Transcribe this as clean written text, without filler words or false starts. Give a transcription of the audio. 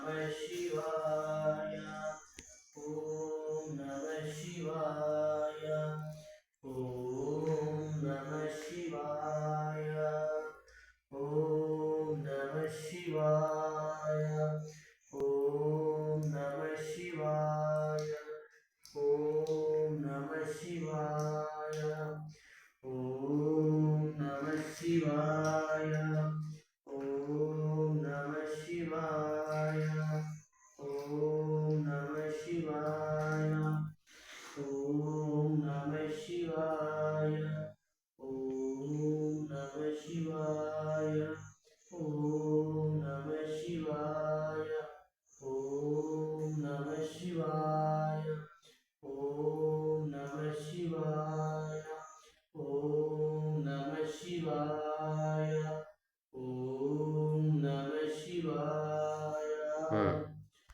नमः शिवाय। ॐ नमः शिवाय। ॐ नमः शिवाय। ॐ नमः शिवाय। ॐ नमः शिवाय। ॐ नमः शिवाय। ॐ नमः शिवाय। ॐ नमः शिवाय। ॐ नमः शिवाय। ॐ नमः शिवाय। ॐ नमः शिवाय। ॐ नमः शिवाय। ॐ नमः शिवाय। ॐ नमः शिवाय। ॐ नमः शिवाय। ॐ नमः शिवाय।